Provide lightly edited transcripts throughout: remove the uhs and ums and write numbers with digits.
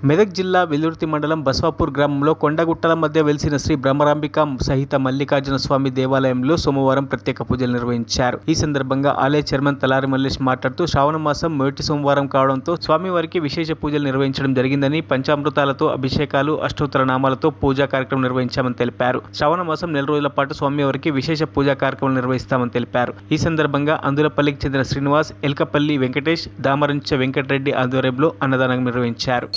మెదక్ జిల్లా వెల్దుర్తి మండలం బస్వాపూర్ గ్రామంలో కొండగుట్టల మధ్య వెలిసిన శ్రీ బ్రహ్మరాంబిక సహిత మల్లికార్జున స్వామి దేవాలయంలో సోమవారం ప్రత్యేక పూజలు నిర్వహించారు. ఈ సందర్భంగా ఆలయ చైర్మన్ తలారి మల్లేష్ మాట్లాడుతూ శ్రావణ మాసం మొదటి సోమవారం కావడంతో స్వామివారికి విశేష పూజలు నిర్వహించడం జరిగిందని, పంచామృతాలతో అభిషేకాలు, అష్టోత్తర నామాలతో పూజా కార్యక్రమం నిర్వహించామని తెలిపారు. శ్రావణ మాసం నెల రోజుల పాటు స్వామివారికి విశేష పూజా కార్యక్రమం నిర్వహిస్తామని తెలిపారు. ఈ సందర్భంగా అందులపల్లికి చెందిన శ్రీనివాస్, ఎల్కపల్లి వెంకటేష్, దామరంచ వెంకటరెడ్డి ఆధ్వర్యంలో అన్నదానం నిర్వహించారు.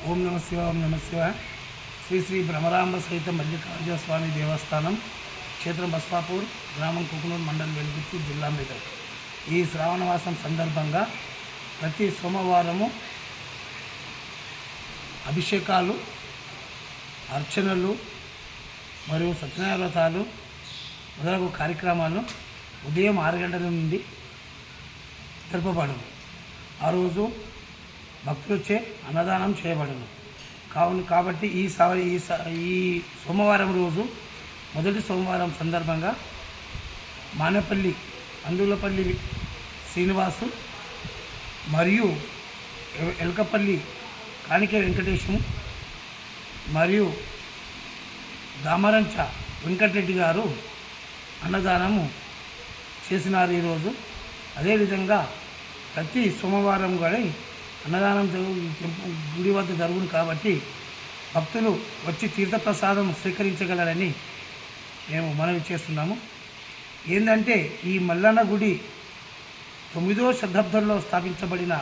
ఓం నమ శివాయ, ఓం నమ శివాయ. శ్రీ శ్రీ బ్రహ్మరాంబ సహిత మల్లికార్జున స్వామి దేవస్థానం, క్షేత్రం బస్వాపూర్, గ్రామం కుకునూరు, మండలం వెల్దుర్తి, జిల్లా మెదక్. ఈ శ్రావణమాసం సందర్భంగా ప్రతి సోమవారము అభిషేకాలు, అర్చనలు మరియు సత్యనారాయణ వ్రతాలు మొదలగు కార్యక్రమాలు ఉదయం 6 గంటల నుండి జరపబడును. ఆ రోజు భక్తులచే అన్నదానం చేయబడును. కాబట్టి ఈ సోమవారం రోజు, మొదటి సోమవారం సందర్భంగా మానేపల్లి అందులపల్లి శ్రీనివాసు మరియు ఎల్కపల్లి కానికే వెంకటేశము మరియు దామరంచ వెంకటరెడ్డి గారు అన్నదానము చేసినారు ఈరోజు. అదేవిధంగా ప్రతి సోమవారం కూడా అన్నదానం గుడి వద్ద జరుగును కాబట్టి భక్తులు వచ్చి తీర్థప్రసాదం స్వీకరించగలరని మేము మనవి చేస్తున్నాము. ఏంటంటే ఈ మల్లన్న గుడి 9వ శతాబ్దంలో స్థాపించబడిన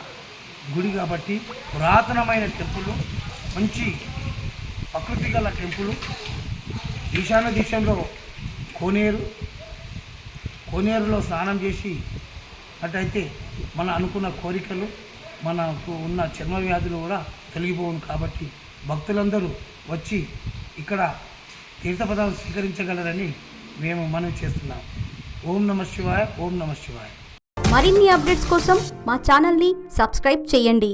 గుడి కాబట్టి పురాతనమైన టెంపుల్, మంచి ప్రకృతి గల టెంపుల్. ఈశాన్య దేశంలో కోనేరులో స్నానం చేసి అటైతే మన అనుకున్న కోరికలు, మనకు ఉన్న చర్మ వ్యాధులు కూడా తొలగిపోవును. కాబట్టి భక్తులందరూ వచ్చి ఇక్కడ తీర్థపదాలు స్వీకరించగలరని మేము మనవి చేస్తున్నాం. ఓం నమ శివాయ, ఓం నమ శివాయ. మరిన్ని అప్డేట్స్ కోసం మా ఛానల్ని సబ్స్క్రైబ్ చేయండి.